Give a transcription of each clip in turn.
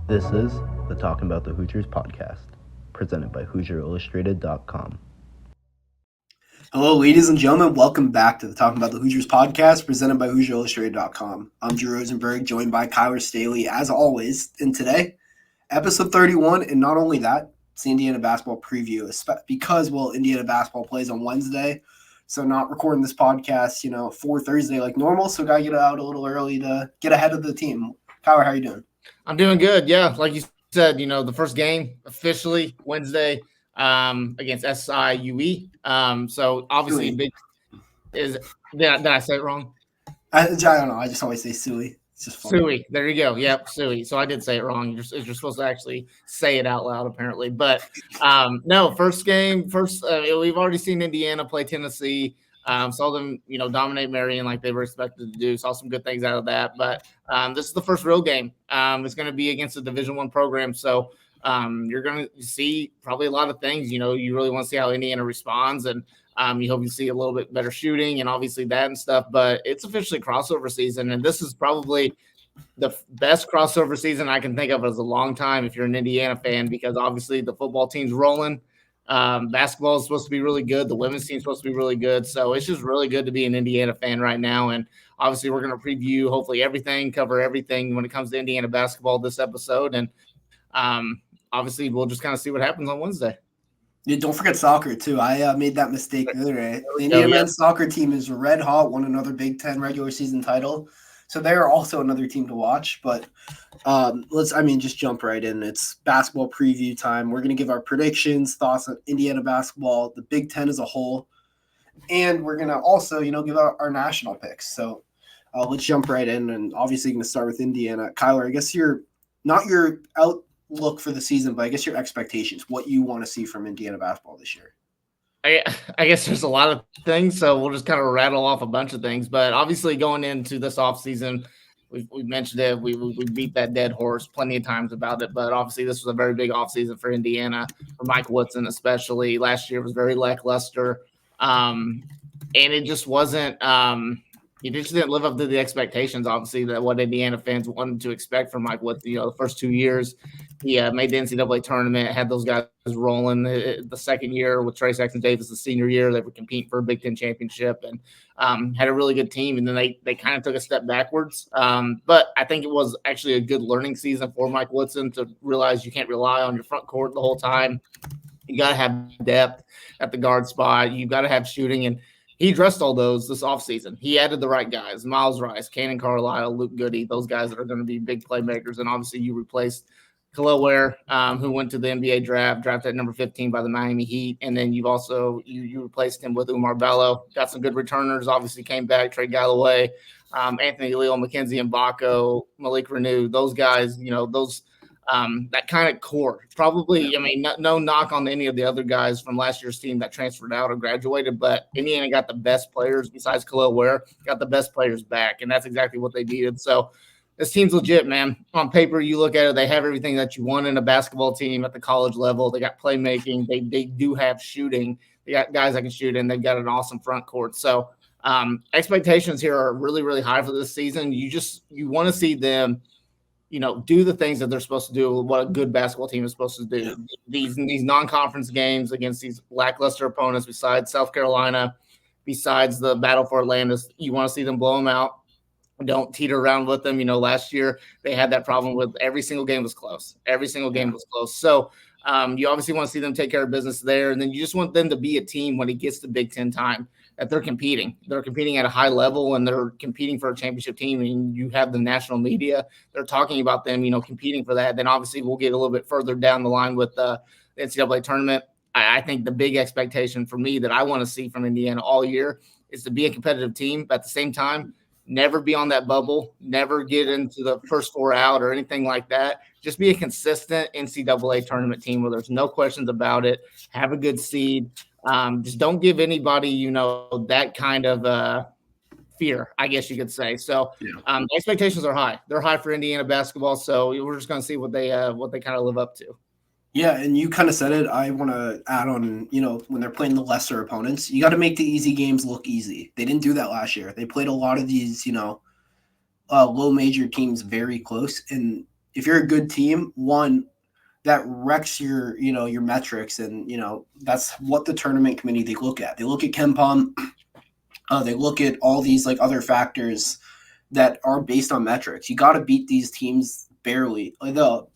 This is the Talkin Bout The Hoosiers podcast, presented by HoosierIllustrated.com. Hello, ladies and gentlemen. Welcome back to the Talking About the Hoosiers podcast, presented by HoosierIllustrated.com. I'm Drew Rosenberg, joined by Kyler Staley, as always. And today, episode 31, and not only that, it's the Indiana basketball preview, because, Indiana basketball plays on Wednesday, so not recording this podcast, for Thursday like normal, so got to get it out a little early to get ahead of the team. Kyler, how are you doing? I'm doing good. Yeah, like you said, the first game officially Wednesday against SIUE. So obviously, big is did I say it wrong? I don't know. I just always say Suey. It's just funny. Suey. There you go. Yep, Suey. So I did say it wrong. You're supposed to actually say it out loud, apparently. But no, first game. We've already seen Indiana play Tennessee. Saw them, dominate Marion like they were expected to do. Saw some good things out of that. But this is the first real game. It's going to be against a Division I program. So you're going to see probably a lot of things. You really want to see how Indiana responds. And you hope you see a little bit better shooting and obviously that and stuff. But it's officially crossover season. And this is probably the best crossover season I can think of as a long time if you're an Indiana fan, because obviously the football team's rolling. Basketball is supposed to be really good. The women's team is supposed to be really good. So it's just really good to be an Indiana fan right now. And obviously we're going to preview hopefully cover everything when it comes to Indiana basketball this episode. And obviously we'll just kind of see what happens on Wednesday. Yeah, don't forget soccer too. I made that mistake the other day. The Indiana men's soccer team is red hot, won another Big Ten regular season title. So they are also another team to watch. But just jump right in. It's basketball preview time. We're going to give our predictions, thoughts on Indiana basketball, the Big Ten as a whole. And we're going to also, give our national picks. So let's jump right in. And obviously going to start with Indiana. Kyler, I guess not your outlook for the season, but I guess your expectations, what you want to see from Indiana basketball this year. I guess there's a lot of things, so we'll just kind of rattle off a bunch of things. But obviously going into this offseason, we mentioned it. We beat that dead horse plenty of times about it. But obviously this was a very big offseason for Indiana, for Mike Woodson especially. Last year was very lackluster. And it just wasn't he just didn't live up to the expectations, obviously, that what Indiana fans wanted to expect from Mike Woodson. The first 2 years, he made the NCAA tournament, had those guys rolling. The second year with Trey Jackson-Davis, the senior year, they were competing for a Big Ten championship and had a really good team. And then they kind of took a step backwards. But I think it was actually a good learning season for Mike Woodson to realize you can't rely on your front court the whole time. You got to have depth at the guard spot. You got to have shooting. And he addressed all those this offseason. He added the right guys, Miles Rice, Cannon Carlisle, Luke Goody, those guys that are going to be big playmakers. And obviously you replaced Khalil Ware, who went to the NBA draft, drafted at number 15 by the Miami Heat. And then you've also you replaced him with Umar Bello. Got some good returners, obviously came back, Trey Galloway, Anthony Leo, Mackenzie Mbako, Malik Renew, those guys, those that kind of core. Probably, no knock on any of the other guys from last year's team that transferred out or graduated, but Indiana got the best players besides Khalil Ware, got the best players back, and that's exactly what they needed. So this team's legit, man. On paper, you look at it, they have everything that you want in a basketball team at the college level. They got playmaking. They do have shooting. They got guys that can shoot, and they've got an awesome front court. So expectations here are really, really high for this season. You want to see them do the things that they're supposed to do, what a good basketball team is supposed to do. Yeah. These non-conference games against these lackluster opponents, besides South Carolina, besides the battle for Atlantis, you want to see them blow them out. Don't teeter around with them. Last year they had that problem with every single game was close. Every single game was close. So you obviously want to see them take care of business there. And then you just want them to be a team when it gets to Big Ten time that they're competing. They're competing at a high level and they're competing for a championship team. And you have the national media. They're talking about them, competing for that. Then obviously we'll get a little bit further down the line with the NCAA tournament. I think the big expectation for me that I want to see from Indiana all year is to be a competitive team, but at the same time, never be on that bubble, never get into the first four out or anything like that. Just be a consistent NCAA tournament team where there's no questions about it. Have a good seed. Just don't give anybody, that kind of fear, I guess you could say. So expectations are high. They're high for Indiana basketball. So we're just going to see what they kind of live up to. Yeah, and you kind of said it. I want to add on, when they're playing the lesser opponents, you got to make the easy games look easy. They didn't do that last year. They played a lot of these, low major teams very close. And if you're a good team, one, that wrecks your metrics, and that's what the tournament committee they look at. They look at KenPom, they look at all these like other factors that are based on metrics. You got to beat these teams barely. Like the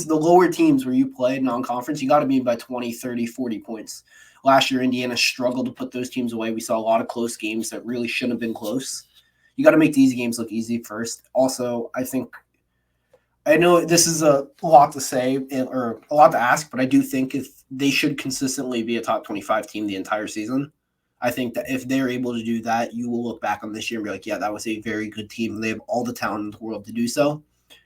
lower teams where you play non-conference, you got to beat by 20, 30, 40 points. Last year, Indiana struggled to put those teams away. We saw a lot of close games that really shouldn't have been close. You got to make these games look easy first. Also, I know this is a lot to say or a lot to ask, but I do think if they should consistently be a top 25 team the entire season. I think that if they're able to do that, you will look back on this year and be like, yeah, that was a very good team. And they have all the talent in the world to do so.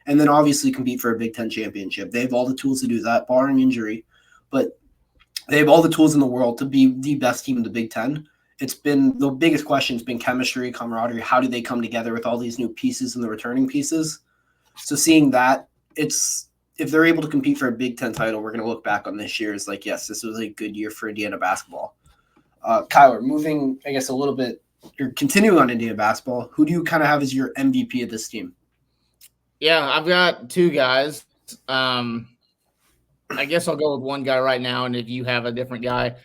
And then obviously compete for a Big Ten championship. They have all the tools to do that, barring injury. But they have all the tools in the world to be the best team in the Big Ten. It's been the biggest question has been chemistry, camaraderie. How do they come together with all these new pieces and the returning pieces? So seeing that, if they're able to compete for a Big Ten title, we're going to look back on this year as like, yes, this was a good year for Indiana basketball. Kyler, moving, I guess, a little bit, you're continuing on Indiana basketball. Who do you kind of have as your MVP of this team? Yeah, I've got two guys. I guess I'll go with one guy right now, and if you have a different guy,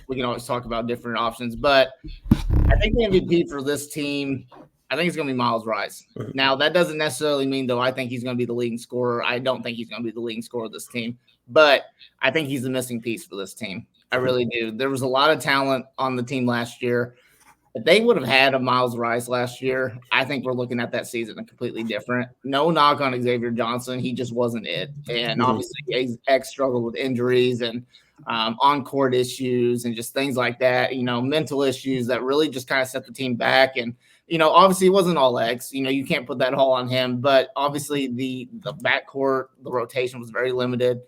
we can always talk about different options. But I think the MVP for this team, I think it's going to be Miles Rice. Now, that doesn't necessarily mean, though, I think he's going to be the leading scorer. I don't think he's going to be the leading scorer of this team. But I think he's the missing piece for this team. I really do. There was a lot of talent on the team last year. If they would have had a Miles Rice last year, I think we're looking at that season completely different. No knock on Xavier Johnson. He just wasn't it. And obviously, X struggled with injuries and on-court issues and just things like that, mental issues that really just kind of set the team back. And, obviously it wasn't all X. You can't put that all on him. But obviously the backcourt, the rotation was very limited.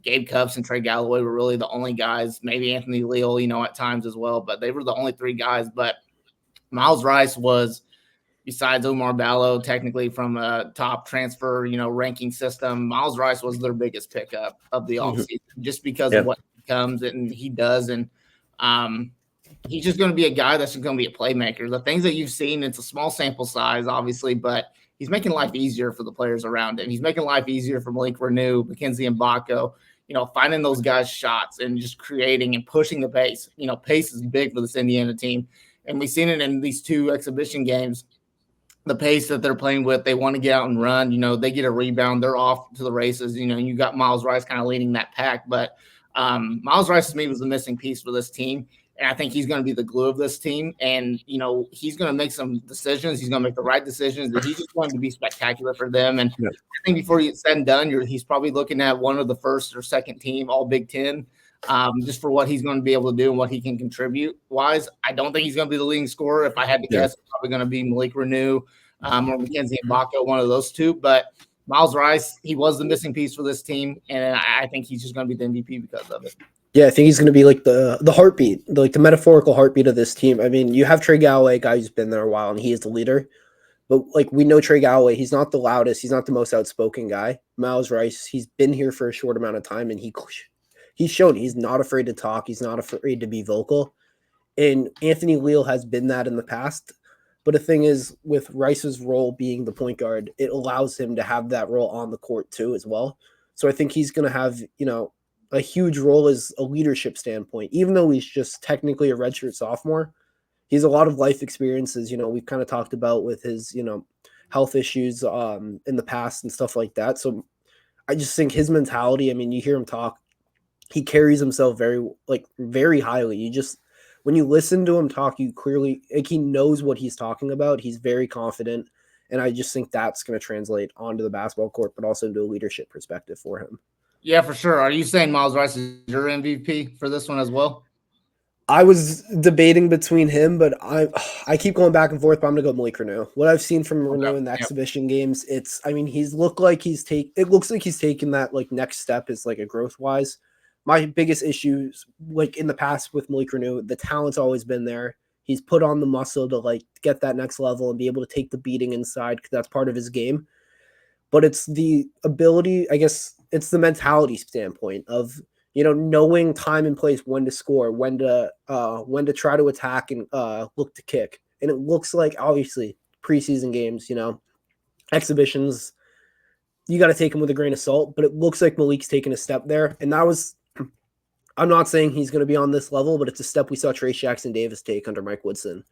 Gabe Cupps and Trey Galloway were really the only guys, maybe Anthony Leal, at times as well, but they were the only three guys. But Miles Rice was, besides Omar Ballo, technically from a top transfer, ranking system, Miles Rice was their biggest pickup of the offseason just because of what he comes and he does. And he's just going to be a guy that's going to be a playmaker. The things that you've seen, it's a small sample size, obviously, but he's making life easier for the players around him. He's making life easier for Malik Renew, Mackenzie Mbako, finding those guys shots and just creating and pushing the pace. Pace is big for this Indiana team. And we've seen it in these two exhibition games. The pace that they're playing with, they want to get out and run. They get a rebound. They're off to the races. You got Miles Rice kind of leading that pack. But Miles Rice, to me, was the missing piece for this team. And I think he's going to be the glue of this team. And, he's going to make some decisions. He's going to make the right decisions. And he's just going to be spectacular for them. And I think before it's said and done, he's probably looking at one of the first or second team All Big Ten, just for what he's going to be able to do and what he can contribute wise. I don't think he's going to be the leading scorer. If I had to guess, it's probably going to be Malik Renew or Mackenzie Mbako, one of those two. But Miles Rice, he was the missing piece for this team. And I think he's just going to be the MVP because of it. Yeah, I think he's going to be like the heartbeat, like the metaphorical heartbeat of this team. I mean, you have Trey Galloway, a guy who's been there a while, and he is the leader. But like we know Trey Galloway, he's not the loudest, he's not the most outspoken guy. Miles Rice, he's been here for a short amount of time, and he's shown he's not afraid to talk, he's not afraid to be vocal. And Anthony Leal has been that in the past. But the thing is, with Rice's role being the point guard, it allows him to have that role on the court too as well. So I think he's going to have, a huge role as a leadership standpoint, even though he's just technically a redshirt sophomore. He has a lot of life experiences, we've kind of talked about with his, health issues in the past and stuff like that. So I just think his mentality, I mean, you hear him talk, he carries himself very highly. When you listen to him talk, you clearly, he knows what he's talking about. He's very confident. And I just think that's going to translate onto the basketball court, but also into a leadership perspective for him. Yeah, for sure. Are you saying Miles Rice is your MVP for this one as well? I was debating between him, but I keep going back and forth, but I'm going to go Malik Renew. What I've seen from Renew in the exhibition games, it looks like he's taken that next step is a growth wise. My biggest issues in the past with Malik Renew, the talent's always been there. He's put on the muscle to get that next level and be able to take the beating inside because that's part of his game. But it's the ability, I guess it's the mentality standpoint of, knowing time and place, when to score, when to try to attack and look to kick. And it looks like, obviously, preseason games, exhibitions, you got to take him with a grain of salt, but it looks like Malik's taken a step there. And that was, I'm not saying he's going to be on this level, but it's a step we saw Trace Jackson Davis take under Mike Woodson.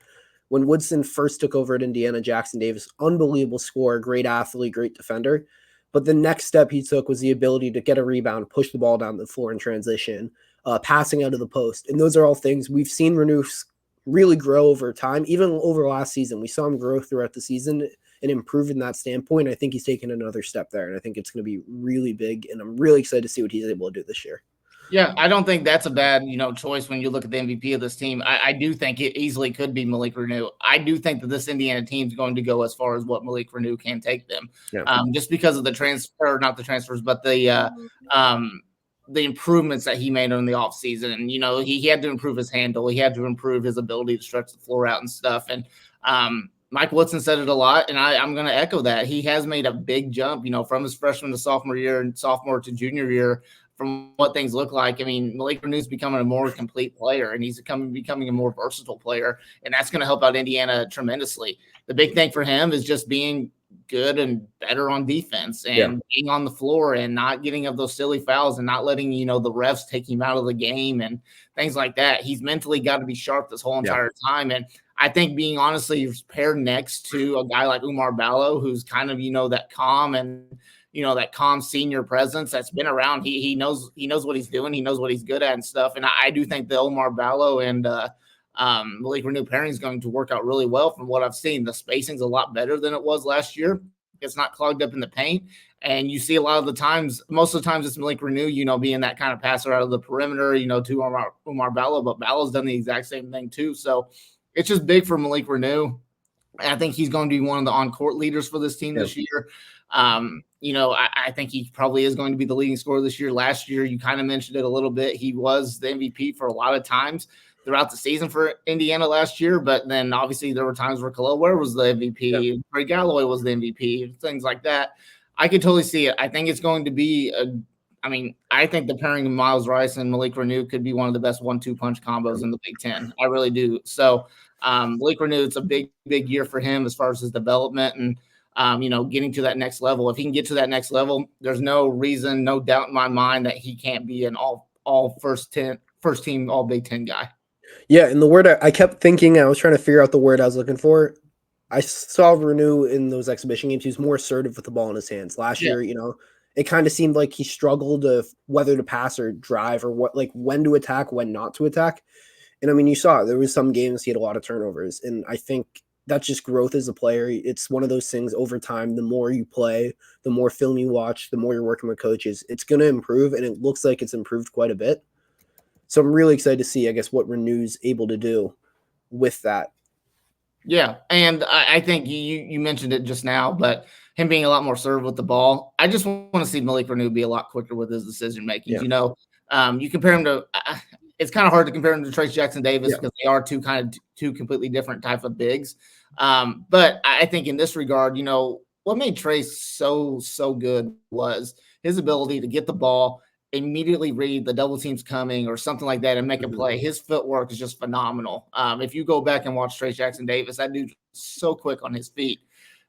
When Woodson first took over at Indiana, Jackson Davis, unbelievable scorer, great athlete, great defender. But the next step he took was the ability to get a rebound, push the ball down the floor in transition, passing out of the post. And those are all things we've seen Renew really grow over time. Even over last season, we saw him grow throughout the season and improve in that standpoint. I think he's taken another step there, and I think it's going to be really big, and I'm really excited to see what he's able to do this year. Yeah, I don't think that's a bad, choice when you look at the MVP of this team. I do think it easily could be Malik Renew. I do think that this Indiana team is going to go as far as what Malik Renew can take them, just because of the not the transfers, but the improvements that he made in the offseason. And, he had to improve his handle. He had to improve his ability to stretch the floor out and stuff. And Mike Woodson said it a lot, and I'm going to echo that. He has made a big jump, from his freshman to sophomore year and sophomore to junior year. From what things look like, I mean, Malik Renew's becoming a more complete player, and he's becoming a more versatile player, and that's going to help out Indiana tremendously. The big thing for him is just being good and better on defense and being on the floor and not getting of those silly fouls and not letting, the refs take him out of the game and things like that. He's mentally got to be sharp this whole entire time. And I think being honestly paired next to a guy like Oumar Ballo, who's kind of, that calm and that calm senior presence that's been around. He knows what he's doing. He knows what he's good at and stuff. And I do think the Oumar Ballo and Malik Renew pairing is going to work out really well from what I've seen. The spacing's a lot better than it was last year. It's not clogged up in the paint. And you see a lot of the times, most of the times it's Malik Renew, being that kind of passer out of the perimeter, to Oumar Ballo, but Ballo's done the exact same thing too. So it's just big for Malik Renew. And I think he's going to be one of the on-court leaders for this team this year. I think he probably is going to be the leading scorer this year. Last year, you kind of mentioned it a little bit. He was the MVP for a lot of times throughout the season for Indiana last year. But then obviously there were times where Khalil Ware was the MVP, Ray Galloway was the MVP, things like that. I could totally see it. I think it's going to be I think the pairing of Miles Rice and Malik Renew could be one of the best 1-2 punch combos in the Big Ten. I really do. So Malik Renew, it's a big year for him as far as his development and getting to that next level. If he can get to that next level, there's no reason, no doubt in my mind that he can't be an all first team, all Big Ten guy. Yeah, and the word I kept thinking, I was trying to figure out the word I was looking for. I saw Renew in those exhibition games. He was more assertive with the ball in his hands. Last year, it kind of seemed like he struggled of whether to pass or drive or when to attack, when not to attack. And I mean, you saw there was some games he had a lot of turnovers, and I think that's just growth as a player. It's one of those things over time. The more you play, the more film you watch, the more you're working with coaches, it's going to improve, and it looks like it's improved quite a bit. So I'm really excited to see, I guess, what Renew's able to do with that. Yeah, and I think you mentioned it just now, but him being a lot more served with the ball, I just want to see Malik Renew be a lot quicker with his decision making. Yeah. You compare him to it's kind of hard to compare him to Trace Jackson Davis because they are two completely different type of bigs. But I think in this regard, what made Trace so good was his ability to get the ball, immediately read the double teams coming or something like that and make a play. His footwork is just phenomenal. If you go back and watch Trace Jackson Davis, that dude's so quick on his feet.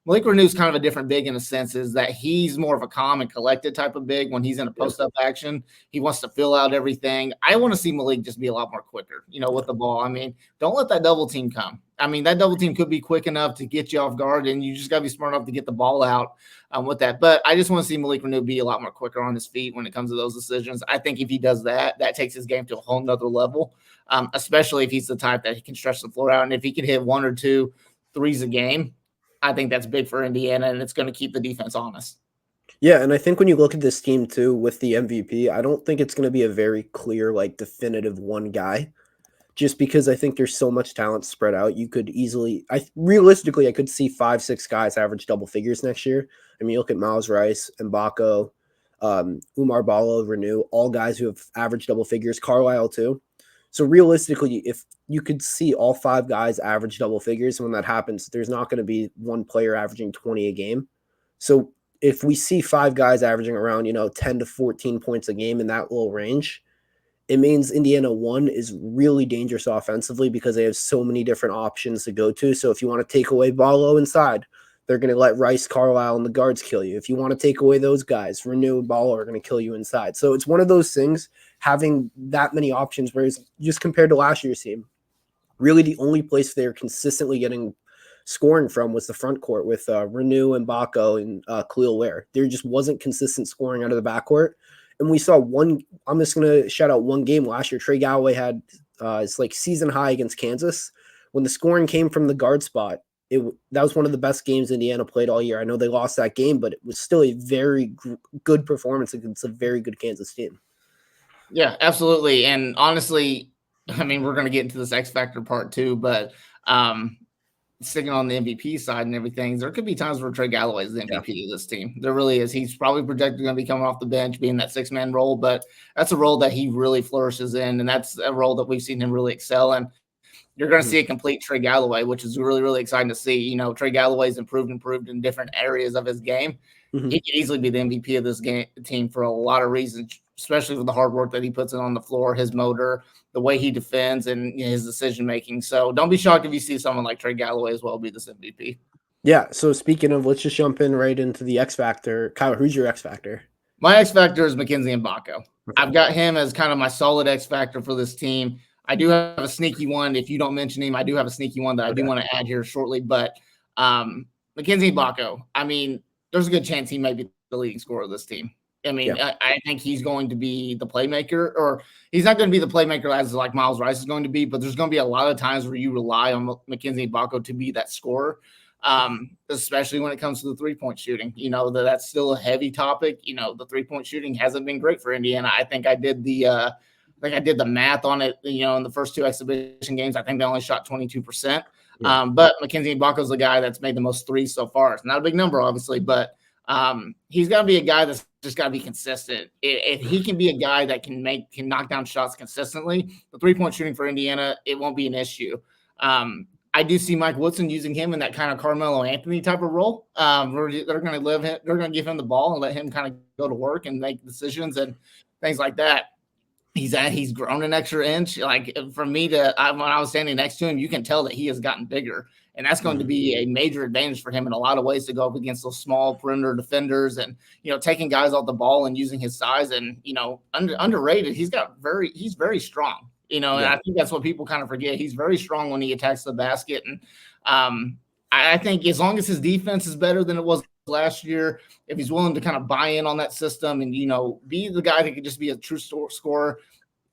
Malik Renew's kind of a different big in a sense is that he's more of a calm and collected type of big when he's in a post-up action. He wants to fill out everything. I want to see Malik just be a lot more quicker, with the ball. I mean, don't let that double team come. I mean, that double team could be quick enough to get you off guard, and you just got to be smart enough to get the ball out with that. But I just want to see Malik Renew be a lot more quicker on his feet when it comes to those decisions. I think if he does that, that takes his game to a whole nother level, especially if he's the type that he can stretch the floor out. And if he can hit 1 or 2 threes a game, I think that's big for Indiana, and it's going to keep the defense honest. Yeah, and I think when you look at this team, too, with the MVP, I don't think it's going to be a very clear, definitive one guy, just because I think there's so much talent spread out. You could easily – realistically, I could see 5-6 guys average double figures next year. I mean, you look at Miles Rice, Mbako, Oumar Ballo, Renew, all guys who have averaged double figures, Carlisle, too. So realistically, if you could see all 5 guys average double figures, when that happens, there's not going to be one player averaging 20 a game. So if we see 5 guys averaging around, 10 to 14 points a game in that little range, it means Indiana 1 is really dangerous offensively because they have so many different options to go to. So if you want to take away Ballo inside, they're going to let Rice, Carlisle, and the guards kill you. If you want to take away those guys, Renew and Ball are going to kill you inside. So it's one of those things, having that many options, whereas just compared to last year's team, really the only place they're consistently getting scoring from was the front court with Renew and Baco and Khalil Ware. There just wasn't consistent scoring out of the backcourt. And we saw one, I'm just going to shout out one game last year. Trey Galloway had it's like season high against Kansas. When the scoring came from the guard spot, that was one of the best games Indiana played all year. I know they lost that game, but it was still a very good performance against a very good Kansas team. Yeah, absolutely. And honestly, I mean, we're going to get into this X Factor part too, but sticking on the MVP side and everything, there could be times where Trey Galloway is the MVP of this team. There really is. He's probably projected going to be coming off the bench, being that 6-man role, but that's a role that he really flourishes in, and that's a role that we've seen him really excel in. You're going to see a complete Trey Galloway, which is really, really exciting to see. You know, Trey Galloway's improved in different areas of his game. Mm-hmm. He could easily be the MVP of this team for a lot of reasons, especially with the hard work that he puts in on the floor, his motor, the way he defends, and his decision-making. So don't be shocked if you see someone like Trey Galloway as well be this MVP. Yeah, so speaking of, let's just jump in right into the X Factor. Kyle, who's your X Factor? My X Factor is Mackenzie Mbako. Okay. I've got him as kind of my solid X Factor for this team. I do have a sneaky one. If you don't mention him, I do have a sneaky one that I do want to add here shortly. But Mackenzie Mbako, I mean, there's a good chance he may be the leading scorer of this team. I mean, I think he's going to be the playmaker, or he's not going to be the playmaker as like Miles Rice is going to be, but there's going to be a lot of times where you rely on Mackenzie Mbako to be that scorer, especially when it comes to the three-point shooting. You know, that's still a heavy topic. You know, the three-point shooting hasn't been great for Indiana. I think I did the math on it, you know, in the first two exhibition games. I think they only shot 22%. Yeah. But Mackenzie Mbako is the guy that's made the most threes so far. It's not a big number, obviously, but he's got to be a guy that's just got to be consistent. If he can be a guy that can knock down shots consistently, the three-point shooting for Indiana, it won't be an issue. I do see Mike Woodson using him in that kind of Carmelo Anthony type of role. Where they're going to give him the ball and let him kind of go to work and make decisions and things like that. He's grown an extra inch. Like for me when I was standing next to him, you can tell that he has gotten bigger, and that's going to be a major advantage for him in a lot of ways to go up against those small perimeter defenders and, you know, taking guys off the ball and using his size. And, you know, underrated. He's very strong, you know, and I think that's what people kind of forget. He's very strong when he attacks the basket. And I think as long as his defense is better than it was last year, if he's willing to kind of buy in on that system and, you know, be the guy that could just be a true scorer,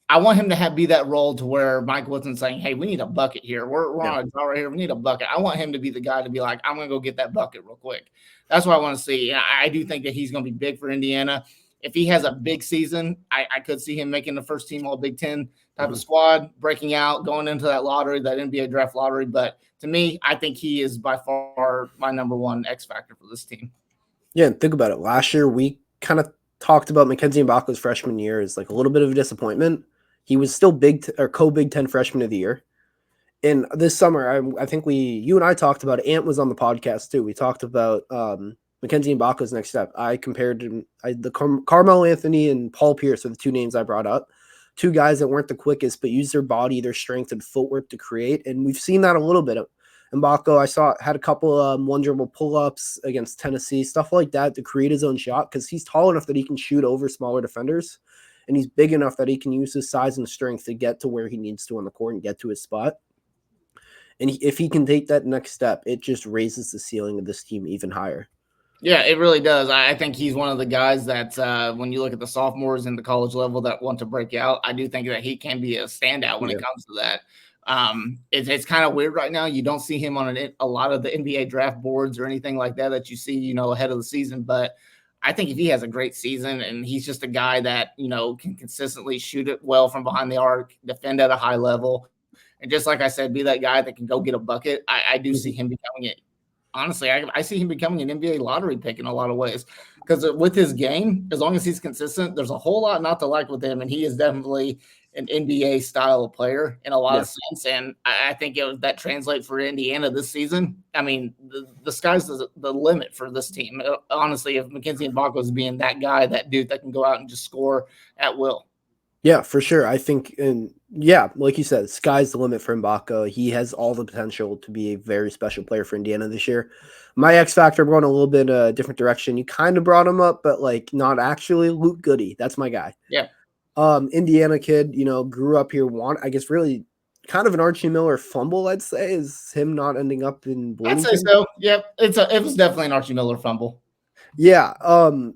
I want him to be that role to where Mike Woodson's saying, hey, we need a bucket here. We're on a draw right here. We need a bucket. I want him to be the guy to be like, I'm going to go get that bucket real quick. That's what I want to see. And I do think that he's going to be big for Indiana. If he has a big season, I could see him making the first team all Big Ten type of squad, breaking out, going into that lottery, that NBA draft lottery. But to me, I think he is by far my number one X factor for this team. Yeah, and think about it. Last year, we kind of talked about Mackenzie Mbako's freshman year as like a little bit of a disappointment. He was still co-Big Ten freshman of the year. And this summer, I think you and I talked about it. Ant was on the podcast too. We talked about Mackenzie Mbako's next step. I compared him, Carmelo Anthony and Paul Pierce are the two names I brought up. Two guys that weren't the quickest, but used their body, their strength, and footwork to create. And we've seen that a little bit. Mbako, I saw, had a couple one dribble pull-ups against Tennessee, stuff like that to create his own shot because he's tall enough that he can shoot over smaller defenders. And he's big enough that he can use his size and strength to get to where he needs to on the court and get to his spot. And if he can take that next step, it just raises the ceiling of this team even higher. Yeah, it really does. I think he's one of the guys that when you look at the sophomores in the college level that want to break out, I do think that he can be a standout when it comes to that. It's kind of weird right now. You don't see him on a lot of the NBA draft boards or anything like that you see, you know, ahead of the season. But I think if he has a great season and he's just a guy that, you know, can consistently shoot it well from behind the arc, defend at a high level, and just like I said, be that guy that can go get a bucket, I do see him becoming it. Honestly, I see him becoming an NBA lottery pick in a lot of ways because with his game, as long as he's consistent, there's a whole lot not to like with him, and he is definitely an NBA style of player in a lot of sense. And I think that translates for Indiana this season. I mean, the sky's the limit for this team. Honestly, if Mackenzie Mbako is being that guy, that dude that can go out and just score at will. Yeah, for sure. I think, and yeah, like you said, sky's the limit for Mbaka. He has all the potential to be a very special player for Indiana this year. My X factor, I'm going a little bit a different direction. You kind of brought him up, but like not actually. Luke Goody, that's my guy. Yeah. Indiana kid, grew up here. I guess really kind of an Archie Miller fumble. I'd say is him not ending up in I'd say Bloomington. so. Yep. It was definitely an Archie Miller fumble. Yeah,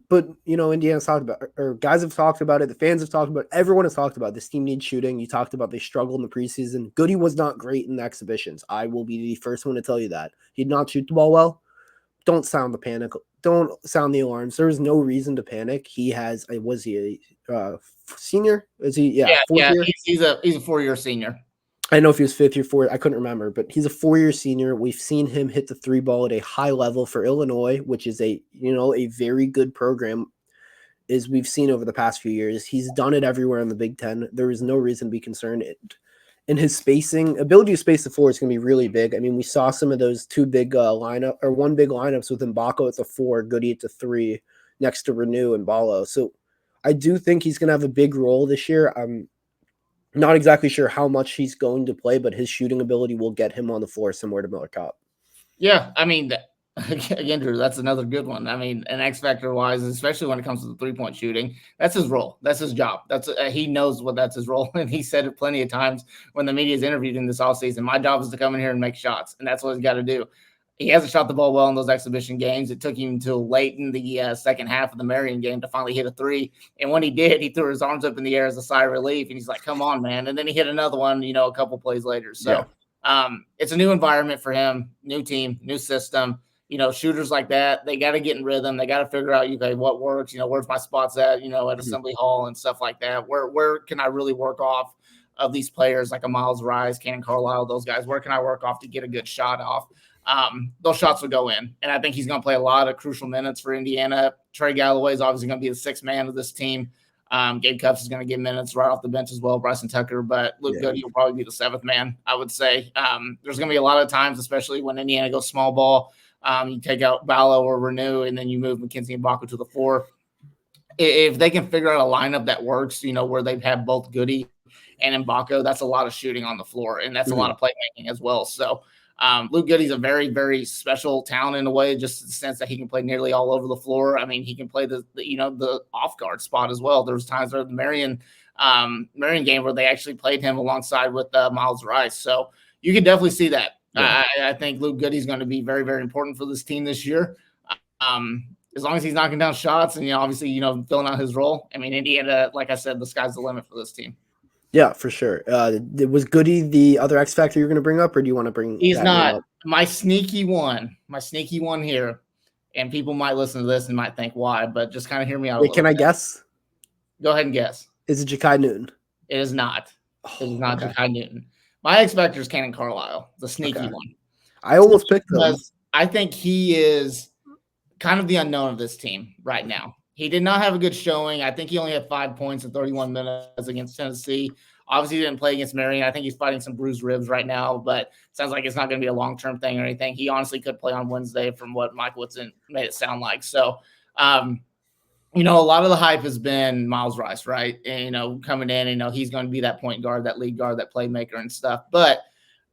but Indiana's talked about, or guys have talked about it. The fans have talked about it. Everyone has talked about it. This team needs shooting. You talked about they struggled in the preseason. Goody was not great in the exhibitions. I will be the first one to tell you that. He did not shoot the ball well. Don't sound the panic. Don't sound the alarms. There is no reason to panic. He has. Was he a senior? Is he? Yeah, yeah. Year? He's a 4-year senior. I know if he was 5th year, 4th. I couldn't remember, but he's a 4-year senior. We've seen him hit the 3 ball at a high level for Illinois, which is a very good program. As we've seen over the past few years, he's done it everywhere in the Big Ten. There is no reason to be concerned. And his ability to space the floor is going to be really big. I mean, we saw some of those one big lineups with Mbako at the 4, Goody at the 3, next to Renew and Ballo. So I do think he's going to have a big role this year. I'm not exactly sure how much he's going to play, but his shooting ability will get him on the floor somewhere to Miller Cup. Yeah, I mean, again, Drew, that's another good one. I mean, an X factor wise, especially when it comes to the 3-point shooting, that's his role. That's his job. He knows that's his role, and he said it plenty of times when the media's interviewed him this offseason. My job is to come in here and make shots, and that's what he's got to do. He hasn't shot the ball well in those exhibition games. It took him until late in the second half of the Marion game to finally hit a 3. And when he did, he threw his arms up in the air as a sigh of relief. And he's like, come on, man. And then he hit another one, a couple plays later. So it's a new environment for him, new team, new system. Shooters like that, they got to get in rhythm. They got to figure out, okay, what works, where's my spots at, at Assembly Hall and stuff like that. Where can I really work off of these players like a Miles Rise, Cannon Carlisle, those guys? Where can I work off to get a good shot off? Those shots will go in. And I think he's going to play a lot of crucial minutes for Indiana. Trey Galloway is obviously going to be the 6th man of this team. Gabe Cups is going to get minutes right off the bench as well, Bryson Tucker, but Luke Goody will probably be the 7th man, I would say. There's going to be a lot of times, especially when Indiana goes small ball, you take out Ballo or Renew, and then you move McKenzie and Mbako to the 4. If they can figure out a lineup that works, where they've had both Goody and Mbako, that's a lot of shooting on the floor, and that's a lot of playmaking as well. So Luke Goody's a very, very special talent in a way, just in the sense that he can play nearly all over the floor. I mean, he can play the off guard spot as well. There was times where the Marion game where they actually played him alongside with Miles Rice. So you can definitely see that. Yeah. I think Luke Goody's going to be very, very important for this team this year. As long as he's knocking down shots and, obviously, filling out his role. I mean, Indiana, like I said, the sky's the limit for this team. Yeah, for sure. Was Goody the other X factor you're going to bring up, or do you want to bring? He's not. My sneaky one here, and people might listen to this and might think why, but just kind of hear me out. Wait, can I guess? Go ahead and guess. Is it Ja'Kai Newton? It is not. It is not Ja'Kai Newton. My X factor is Cannon Carlisle, the sneaky one. I almost picked him. I think he is kind of the unknown of this team right now. He did not have a good showing. I think he only had 5 points in 31 minutes against Tennessee. Obviously, he didn't play against Marion. I think he's fighting some bruised ribs right now, but sounds like it's not going to be a long-term thing or anything. He honestly could play on Wednesday from what Mike Woodson made it sound like. So, a lot of the hype has been Miles Rice, right? And, coming in, he's going to be that point guard, that lead guard, that playmaker and stuff. But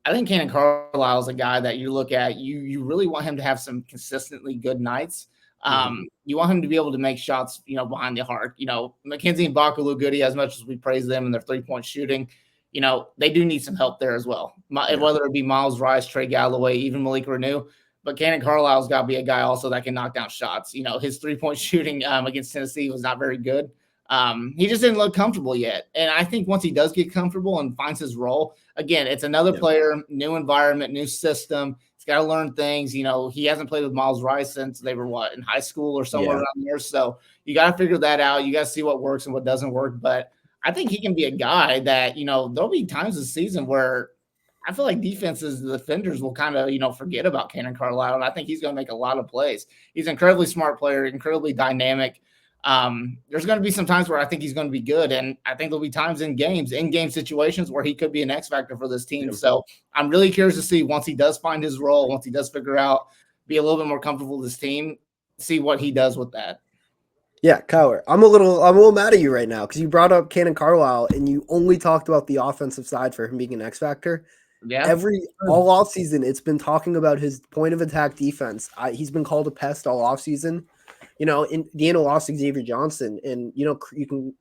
I think Cannon Carlisle is a guy that you look at, you really want him to have some consistently good nights. You want him to be able to make shots, behind the arc. McKenzie and Mbako, Luke Goody, as much as we praise them and their 3-point shooting, they do need some help there as well. Whether it be Miles Rice, Trey Galloway, even Malik Renew. But Cannon Carlisle's got to be a guy also that can knock down shots. His 3-point shooting against Tennessee was not very good. He just didn't look comfortable yet. And I think once he does get comfortable and finds his role, again, it's another player, new environment, new system. He's got to learn things. He hasn't played with Miles Rice since they were in high school or somewhere around there. So you got to figure that out. You got to see what works and what doesn't work. But I think he can be a guy that, there'll be times this season where I feel like defenses, the defenders will kind of, forget about Cannon Carlisle. And I think he's going to make a lot of plays. He's an incredibly smart player, incredibly dynamic. There's going to be some times where I think he's going to be good. And I think there'll be times in game situations where he could be an X factor for this team. So I'm really curious to see once he does find his role, once he does figure out, be a little bit more comfortable with his team, see what he does with that. Yeah, Cowher. I'm a little mad at you right now because you brought up Cannon Carlisle and you only talked about the offensive side for him being an X factor. Yeah. All offseason, it's been talking about his point of attack defense. He's been called a pest all offseason. Indiana lost Xavier Johnson, and you can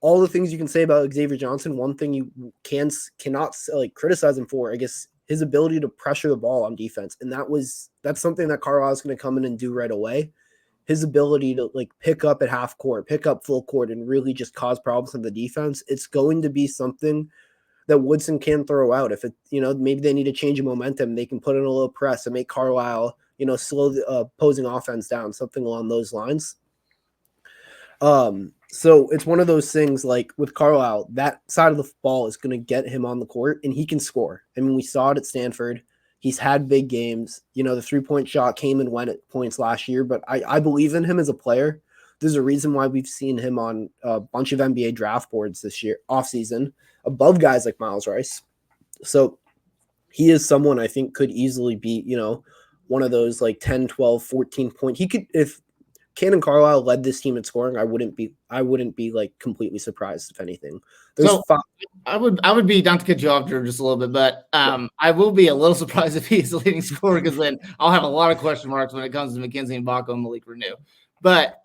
all the things you can say about Xavier Johnson. One thing you cannot like criticize him for, I guess, his ability to pressure the ball on defense, and that's something that Carlisle is going to come in and do right away. His ability to like pick up at half court, pick up full court, and really just cause problems in the defense. It's going to be something that Woodson can throw out. If maybe they need to change a momentum, they can put in a little press and make Carlisle, slow the opposing offense down, something along those lines. So it's one of those things like with Carlisle, that side of the ball is going to get him on the court and he can score. I mean, we saw it at Stanford. He's had big games. The 3-point shot came and went at points last year, but I believe in him as a player. There's a reason why we've seen him on a bunch of NBA draft boards this year, offseason, above guys like Miles Rice. So he is someone I think could easily be, one of those like 10, 12, 14 point. He could, if Cannon Carlisle led this team in scoring, I wouldn't be like completely surprised if anything. I would be, not to cut you off Drew, just a little bit, but I will be a little surprised if he's the leading scorer because then I'll have a lot of question marks when it comes to McKenzie and Baco and Malik Renew. But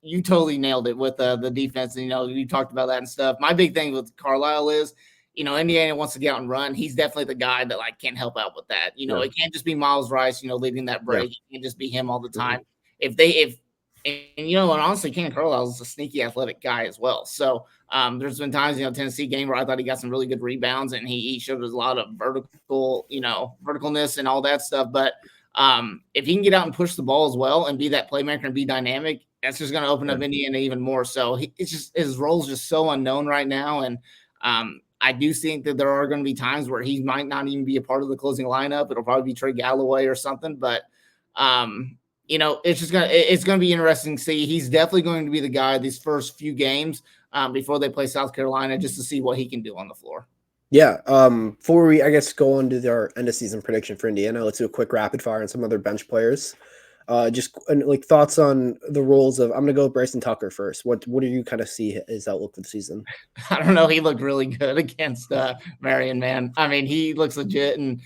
you totally nailed it with the defense. And, you talked about that and stuff. My big thing with Carlisle is, Indiana wants to get out and run. He's definitely the guy that can't help out with that. It can't just be Miles Rice, leading that break. It can't just be him all the time. And honestly, Cannon Carlisle is a sneaky athletic guy as well. So there's been times, Tennessee game where I thought he got some really good rebounds and he showed us a lot of verticalness and all that stuff. But if he can get out and push the ball as well and be that playmaker and be dynamic, that's just going to open up Indiana even more. So his role is just so unknown right now. And I do think that there are going to be times where he might not even be a part of the closing lineup. It'll probably be Trey Galloway or something, but it's going to be interesting to see. He's definitely going to be the guy these first few games before they play South Carolina, just to see what he can do on the floor. Yeah. Before we, I guess, go on to our end of season prediction for Indiana, let's do a quick rapid fire on some other bench players. Just like thoughts on the roles of. I'm going to go with Bryson Tucker first. What do you kind of see his outlook for the season? I don't know. He looked really good against Marion, man. I mean, he looks legit. And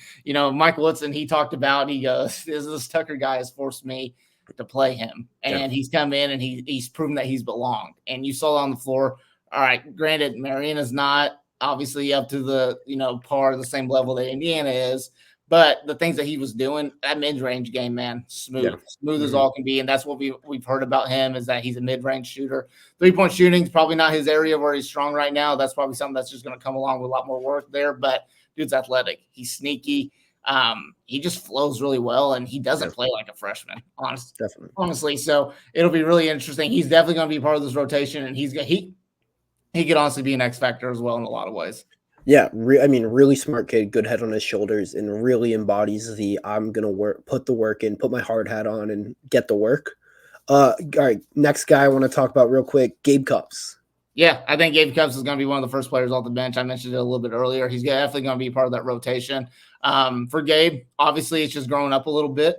Mike Woodson, he talked about. He goes, "This Tucker guy has forced me to play him, and he's come in and he's proven that he's belonged." And you saw it on the floor. All right, granted, Marion is not obviously up to the par the same level that Indiana is. But the things that he was doing, that mid-range game, man, smooth as all can be. And that's what we've heard about him is that he's a mid-range shooter. 3-point shooting is probably not his area where he's strong right now. That's probably something that's just going to come along with a lot more work there. But dude's athletic. He's sneaky. He just flows really well, and he doesn't play like a freshman, honestly. So it'll be really interesting. He's definitely going to be part of this rotation, and he could honestly be an X factor as well in a lot of ways. Yeah, really smart kid, good head on his shoulders, and really embodies the I'm gonna put the work in, put my hard hat on, and get the work. All right, next guy I want to talk about real quick, Gabe Cupps. Yeah, I think Gabe Cupps is going to be one of the first players off the bench. I mentioned it a little bit earlier. He's definitely going to be part of that rotation. For Gabe, obviously, it's just growing up a little bit,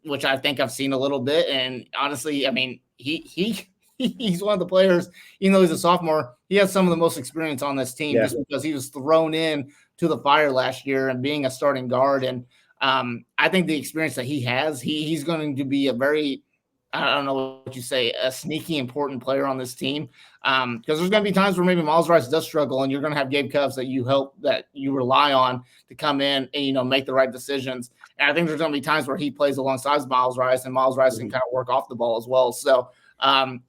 which I think I've seen a little bit. And honestly, I mean, he's one of the players, even though he's a sophomore, he has some of the most experience on this team just because he was thrown in to the fire last year and being a starting guard. And I think the experience that he has, he's going to be a very, I don't know what you say, a sneaky important player on this team. Because there's going to be times where maybe Miles Rice does struggle and you're going to have Gabe Cupps that you rely on to come in and, make the right decisions. And I think there's going to be times where he plays alongside Miles Rice and Miles Rice can kind of work off the ball as well. So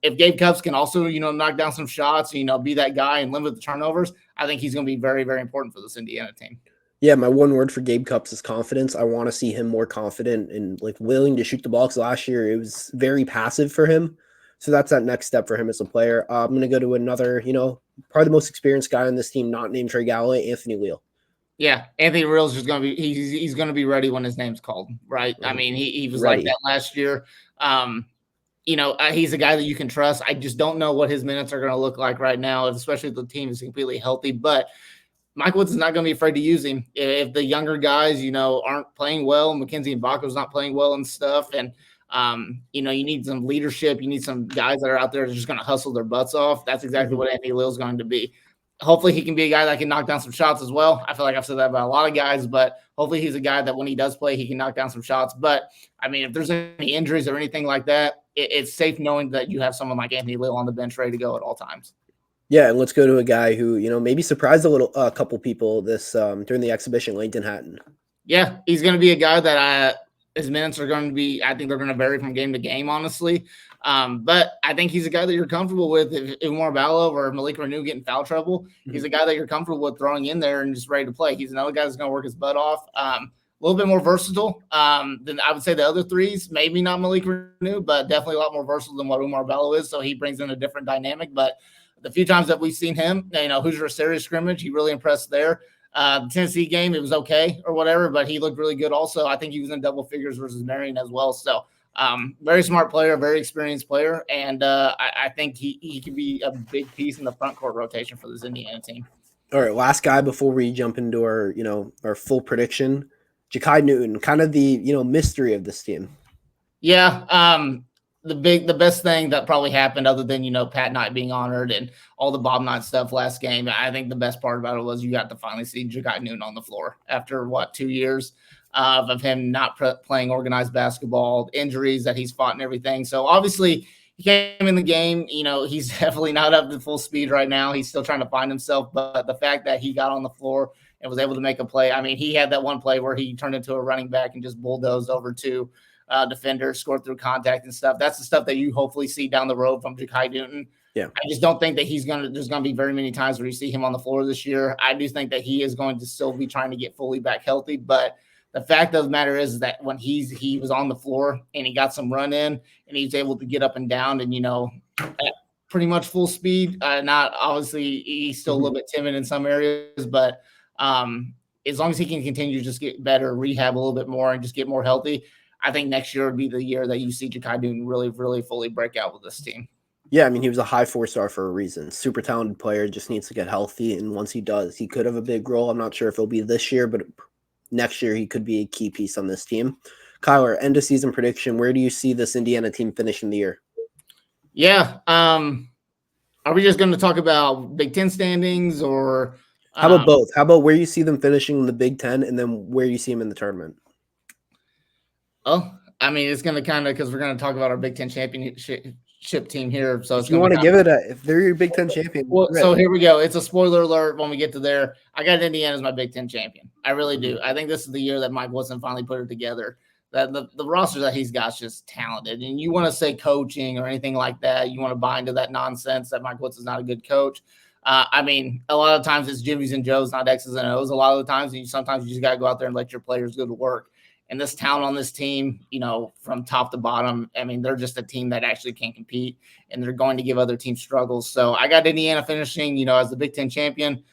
if Gabe Cupps can also, knock down some shots, be that guy and limit the turnovers, I think he's going to be very, very important for this Indiana team. Yeah, my one word for Gabe Cupps is confidence. I want to see him more confident and willing to shoot the ball. Because last year it was very passive for him. So that's that next step for him as a player. I'm going to go to another, probably the most experienced guy on this team, not named Trey Galloway, Anthony Leal. Yeah, Anthony Leal's just going to be he's going to be ready when his name's called, right? I mean, he was ready. Like that last year. He's a guy that you can trust. I just don't know what his minutes are going to look like right now, especially if the team is completely healthy. But Mike Woods is not going to be afraid to use him. If the younger guys, aren't playing well, McKenzie and Baco's not playing well and stuff. And You need some leadership. You need some guys that are out there that are just going to hustle their butts off. That's exactly what Andy Lill's going to be. Hopefully he can be a guy that can knock down some shots as well. I feel like I've said that about a lot of guys, but hopefully he's a guy that when he does play, he can knock down some shots. But I mean, if there's any injuries or anything like that, it's safe knowing that you have someone like Anthony Lill on the bench ready to go at all times. Yeah, and let's go to a guy who, maybe surprised a couple people this during the exhibition, Langton Hatton. Yeah, he's going to be a guy that his minutes are going to be, I think they're going to vary from game to game, honestly. But I think he's a guy that you're comfortable with. If Umar Ballo or Malik Renew get in foul trouble, he's a guy that you're comfortable with throwing in there and just ready to play. He's another guy that's going to work his butt off. A little bit more versatile than I would say the other threes. Maybe not Malik Renew, but definitely a lot more versatile than what Umar Ballo is. So he brings in a different dynamic. But the few times that we've seen him, Hoosier series scrimmage, he really impressed there. The Tennessee game, it was okay or whatever, but he looked really good also. I think he was in double figures versus Marion as well. So very smart player, very experienced player, and I think he could be a big piece in the front court rotation for this Indiana team. All right, last guy before we jump into our full prediction, Ja'Kai Newton, kind of the mystery of this team. Yeah, the best thing that probably happened other than Pat Knight being honored and all the Bob Knight stuff last game, I think the best part about it was you got to finally see Ja'Kai Newton on the floor after 2 years of him not playing organized basketball, injuries that he's fought and everything. So obviously he came in the game, he's definitely not up to full speed right now. He's still trying to find himself, but the fact that he got on the floor and was able to make a play, I mean, he had that one play where he turned into a running back and just bulldozed over two defenders, scored through contact and stuff. That's the stuff that you hopefully see down the road from Ja'Kai Newton. Yeah. I just don't think that there's going to be very many times where you see him on the floor this year. I do think that he is going to still be trying to get fully back healthy, but the fact of the matter is that when he was on the floor and he got some run in and he's able to get up and down and, at pretty much full speed, not obviously he's still a little bit timid in some areas, but as long as he can continue to just get better, rehab a little bit more and just get more healthy, I think next year would be the year that you see Ja'Kai Newton really, really fully break out with this team. Yeah, I mean, he was a high 4-star for a reason. Super talented player, just needs to get healthy. And once he does, he could have a big role. I'm not sure if it'll be this year, but next year he could be a key piece on this team. Kyler, end of season prediction. Where do you see this Indiana team finishing the year? Yeah. Are we just going to talk about Big Ten standings or? How about both? How about where you see them finishing in the Big Ten and then where you see them in the tournament? Oh, I mean, it's going to kind of, because we're going to talk about our Big Ten championship team here. So if you want to give it if they're your Big Ten champion. Well, so here we go. It's a spoiler alert when we get to there. I got Indiana as my Big Ten champion. I really do. I think this is the year that Mike Woodson finally put it together. That the roster that he's got is just talented. And you want to say coaching or anything like that, you want to buy into that nonsense that Mike Woodson's not a good coach. I mean, a lot of times it's Jimmy's and Joe's, not X's and O's. A lot of the times, sometimes you just got to go out there and let your players go to work. And this talent on this team, from top to bottom, I mean, they're just a team that actually can compete, and they're going to give other teams struggles. So I got Indiana finishing, as the Big Ten champion.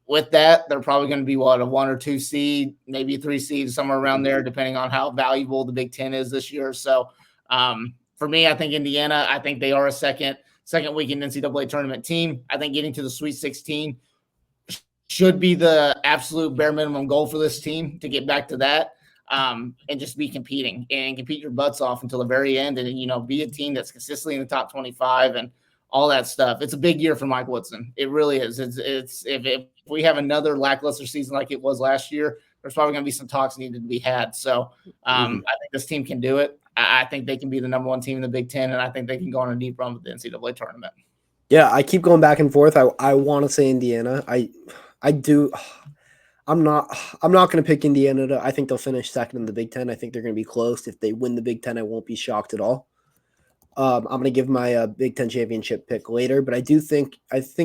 With that, they're probably going to be, a 1 or 2 seed, maybe a 3 seed, somewhere around there, depending on how valuable the Big Ten is this year. So for me, I think Indiana, I think they are a second weekend NCAA tournament team. I think getting to the Sweet 16 should be the absolute bare minimum goal for this team to get back to that. And just be competing and compete your butts off until the very end and, be a team that's consistently in the top 25 and all that stuff. It's a big year for Mike Woodson. It really is. It's if we have another lackluster season like it was last year, there's probably going to be some talks needed to be had. So I think this team can do it. I think they can be the number 1 team in the Big Ten, and I think they can go on a deep run with the NCAA tournament. Yeah, I keep going back and forth. I want to say Indiana. I do. I'm not going to pick Indiana. I think they'll finish second in the Big Ten. I think they're going to be close. If they win the Big Ten, I won't be shocked at all. I'm going to give my Big Ten championship pick later, but I think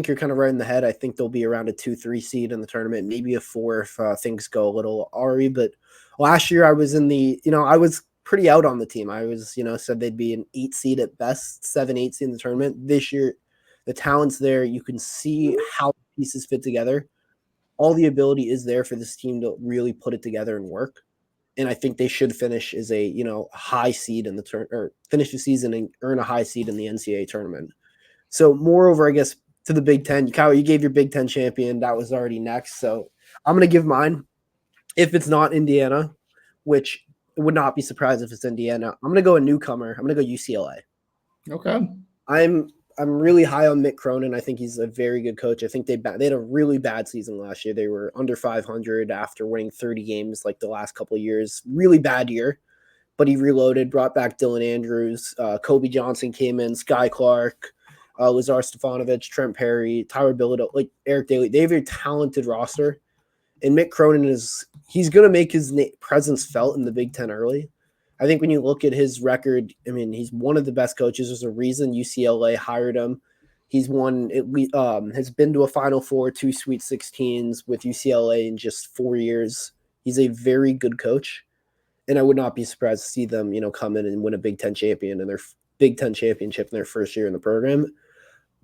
you're kind of right in the head. I think they'll be around a 2-3 seed in the tournament, maybe a 4 if things go a little awry. But last year I was I was pretty out on the team. I was, said they'd be an 8 seed at best, 7-8 seed in the tournament. This year, the talent's there. You can see how pieces fit together. All the ability is there for this team to really put it together and work. And I think they should finish as a, high seed in the or finish the season and earn a high seed in the NCAA tournament. So moreover, I guess to the Big Ten, Kyle, you gave your Big Ten champion. That was already next. So I'm going to give mine. If it's not Indiana, which would not be surprised if it's Indiana. I'm going to go a newcomer. I'm going to go UCLA. Okay. I'm really high on Mick Cronin. I think he's a very good coach. I think they had a really bad season last year. They were under 500 after winning 30 games like the last couple of years. Really bad year, but he reloaded, brought back Dylan Andrews. Kobe Johnson came in, Sky Clark, Lazar Stefanovic, Trent Perry, Tyler Bilodeau, like Eric Daly. They have a talented roster, and Mick Cronin he's going to make his presence felt in the Big Ten early. I think when you look at his record, I mean, he's one of the best coaches. There's a reason UCLA hired him. He's has been to a Final Four, 2 Sweet 16s with UCLA in just 4 years. He's a very good coach, and I would not be surprised to see them, come in and win a Big Ten Big Ten championship in their first year in the program.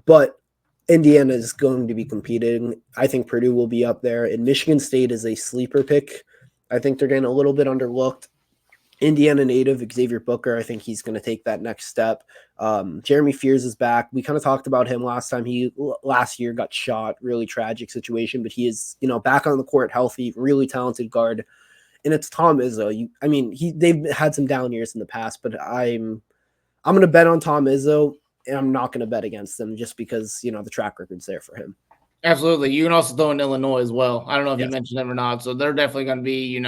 But Indiana is going to be competing. I think Purdue will be up there, and Michigan State is a sleeper pick. I think they're getting a little bit underlooked. Indiana native Xavier Booker, I think he's going to take that next step. Jeremy Fears is back. We kind of talked about him last time. He last year got shot, really tragic situation, but he is, back on the court, healthy, really talented guard. And it's Tom Izzo. They've had some down years in the past, but I'm going to bet on Tom Izzo, and I'm not going to bet against them just because the track record's there for him. Absolutely. You can also throw in Illinois as well. I don't know if you mentioned them or not. So they're definitely going to be,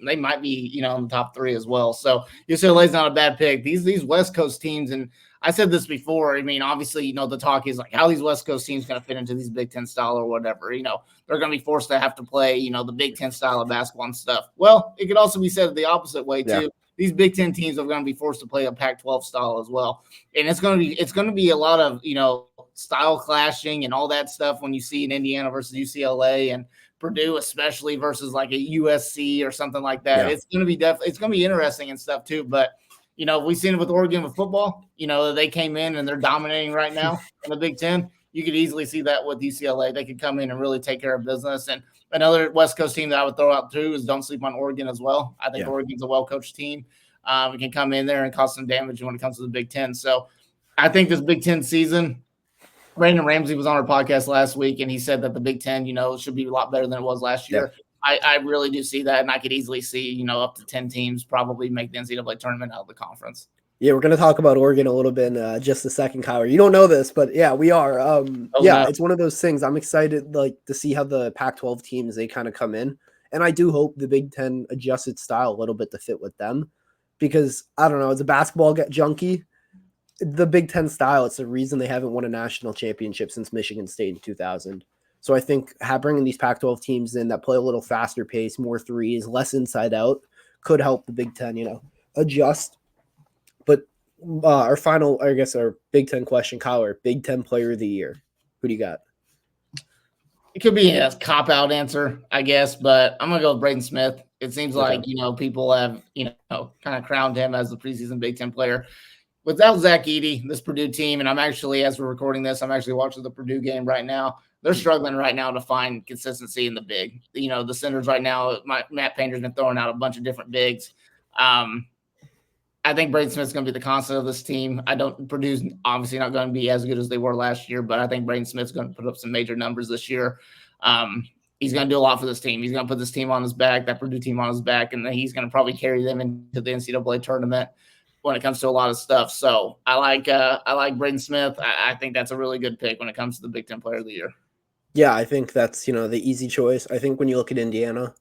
they might be, in the top 3 as well. So UCLA's not a bad pick. These West Coast teams, and I said this before, obviously, the talk is like how these West Coast teams going to fit into these Big Ten style or whatever. They're going to be forced to have to play, the Big Ten style of basketball and stuff. Well, it could also be said the opposite way too. Yeah. These Big Ten teams are going to be forced to play a Pac-12 style as well. And it's going to be a lot of, style clashing and all that stuff when you see in Indiana versus UCLA and Purdue, especially versus like a USC or something like that. Yeah. It's going to be it's going to be interesting and stuff too. But, we've seen it with Oregon with football, they came in and they're dominating right now in the Big Ten. You could easily see that with UCLA. They could come in and really take care of business. And another West Coast team that I would throw out too is don't sleep on Oregon as well. I think Oregon's a well-coached team. We can come in there and cause some damage when it comes to the Big Ten. So I think this Big Ten season, Brandon Ramsey was on our podcast last week, and he said that the Big Ten, should be a lot better than it was last year. Yeah. I really do see that, and I could easily see, up to 10 teams probably make the NCAA tournament out of the conference. Yeah, we're going to talk about Oregon a little bit in just a second, Kyler. You don't know this, but yeah, we are. It's one of those things. I'm excited to see how the Pac-12 teams, they kind of come in, and I do hope the Big Ten adjusts its style a little bit to fit with them because, I don't know, as a basketball junkie, the Big Ten style, it's the reason they haven't won a national championship since Michigan State in 2000. So I think bringing these Pac-12 teams in that play a little faster pace, more threes, less inside out, could help the Big Ten, adjust. But our Big Ten question, Kyler, Big Ten Player of the Year. Who do you got? It could be a cop-out answer, I guess, but I'm going to go with Braden Smith. It seems like, people have, kind of crowned him as the preseason Big Ten player. Without Zach Edey, this Purdue team, and I'm actually, as we're recording this, I'm actually watching the Purdue game right now. They're struggling right now to find consistency in the big. The centers right now, Matt Painter's been throwing out a bunch of different bigs. I think Braden Smith's going to be the constant of this team. Purdue's obviously not going to be as good as they were last year, but I think Braden Smith's going to put up some major numbers this year. He's going to do a lot for this team. He's going to put this team on his back, that Purdue team on his back, and then he's going to probably carry them into the NCAA tournament when it comes to a lot of stuff. So I like Braden Smith. I think that's a really good pick when it comes to the Big Ten Player of the Year. Yeah, I think that's, the easy choice. I think when you look at Indiana,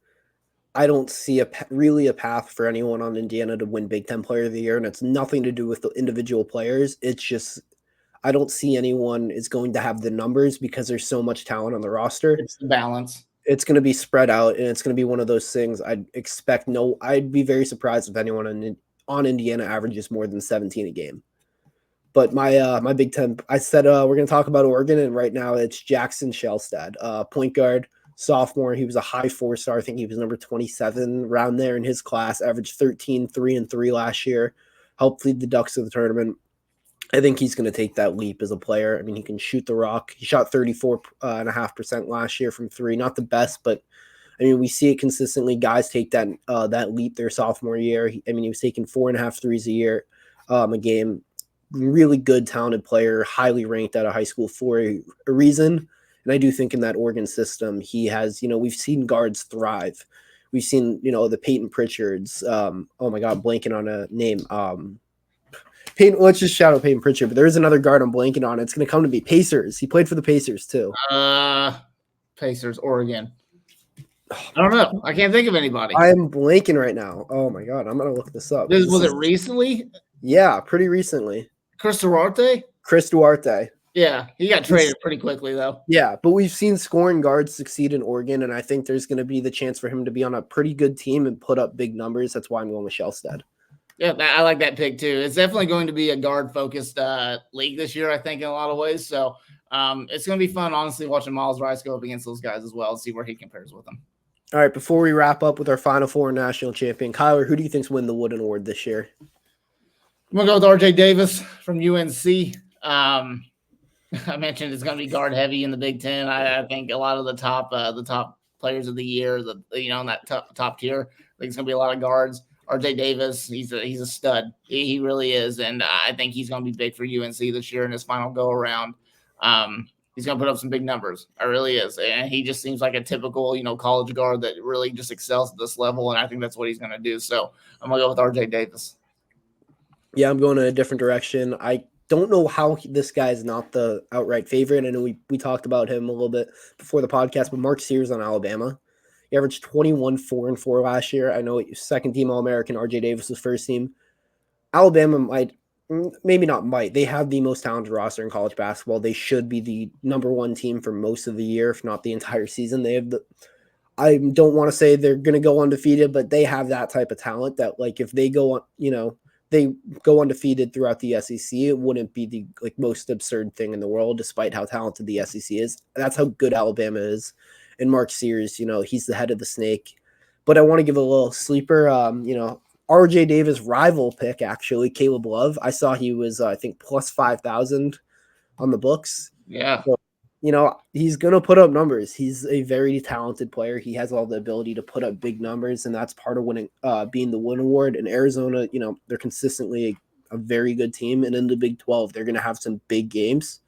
I don't see really a path for anyone on Indiana to win Big Ten Player of the Year, and it's nothing to do with the individual players. It's just I don't see anyone is going to have the numbers because there's so much talent on the roster. It's the balance. It's going to be spread out, and it's going to be one of those things I'd be very surprised if anyone on Indiana averages more than 17 a game. But my Big Ten, I said we're going to talk about Oregon, and right now it's Jackson Shelstad, point guard, sophomore. He was a high 4-star. I think he was number 27 around there in his class, averaged 13, 3 and 3 last year, helped lead the Ducks to the tournament. I think he's going to take that leap as a player. I mean, he can shoot the rock. He shot 34.5% last year from 3. Not the best, but I mean, we see it consistently. Guys take that leap their sophomore year. He was taking 4.5 threes a game. Really good, talented player, highly ranked out of high school for a reason. And I do think in that Oregon system, he has, we've seen guards thrive We've seen, the Peyton Pritchards. Oh my God, I'm blanking on a name. Peyton, let's just shout out Peyton Pritchard, but there is another guard I'm blanking on. It's going to come to be Pacers. He played for the Pacers too. Pacers, Oregon. I don't know. I can't think of anybody. I am blanking right now. Oh my God, I'm going to look this up. Was it recently? Yeah, pretty recently. Chris Duarte? Chris Duarte. Yeah, he got traded pretty quickly though. Yeah, but we've seen scoring guards succeed in Oregon, and I think there's going to be the chance for him to be on a pretty good team and put up big numbers. That's why I'm going with Shellstead. Yeah, I like that pick too. It's definitely going to be a guard-focused league this year, I think, in a lot of ways. So it's going to be fun, honestly, watching Miles Rice go up against those guys as well and see where he compares with them. All right, before we wrap up with our Final Four national champion, Kyler, who do you think's win the Wooden Award this year? I'm going to go with RJ Davis from UNC. I mentioned it's going to be guard heavy in the Big Ten. I think a lot of the top players of the year, in that top tier, I think it's going to be a lot of guards. RJ Davis, he's a stud. He really is, and I think he's going to be big for UNC this year in his final go around. He's going to put up some big numbers. I really is, and he just seems like a typical college guard that really just excels at this level, and I think that's what he's going to do. So I'm going to go with RJ Davis. Yeah, I'm going in a different direction. I don't know how this guy is not the outright favorite. I know we talked about him a little bit before the podcast, but Mark Sears on Alabama. He averaged 21, 4, and 4 last year. I know second team All-American, RJ Davis was first team. Alabama they have the most talented roster in college basketball. They should be the number one team for most of the year, if not the entire season. I don't want to say they're going to go undefeated, but they have that type of talent that if they go undefeated throughout the SEC, it wouldn't be the most absurd thing in the world, despite how talented the SEC is. That's how good Alabama is. And Mark Sears, he's the head of the snake. But I want to give a little sleeper, RJ Davis rival pick, actually, Caleb Love. I saw he was, I think, plus 5,000 on the books. Yeah. So, he's going to put up numbers. He's a very talented player. He has all the ability to put up big numbers, and that's part of winning, being the Win Award. In Arizona, they're consistently a very good team. And in the Big 12, they're going to have some big games.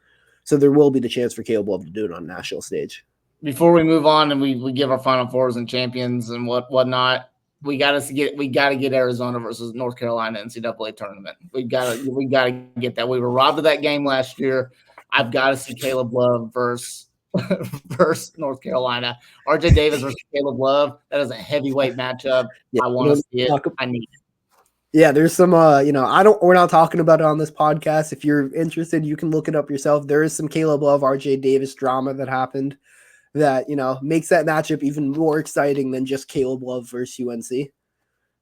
So there will be the chance for Caleb Love to do it on a national stage. Before we move on and we give our Final Fours and champions and whatnot, we got to get Arizona versus North Carolina NCAA tournament. We got to get that. We were robbed of that game last year. I've got to see Caleb Love versus North Carolina. RJ Davis versus Caleb Love. That is a heavyweight matchup. Yeah, I want to see it. I need it. Yeah, there's some we're not talking about it on this podcast. If you're interested, you can look it up yourself. There is some Caleb Love, RJ Davis drama that happened that, makes that matchup even more exciting than just Caleb Love versus UNC.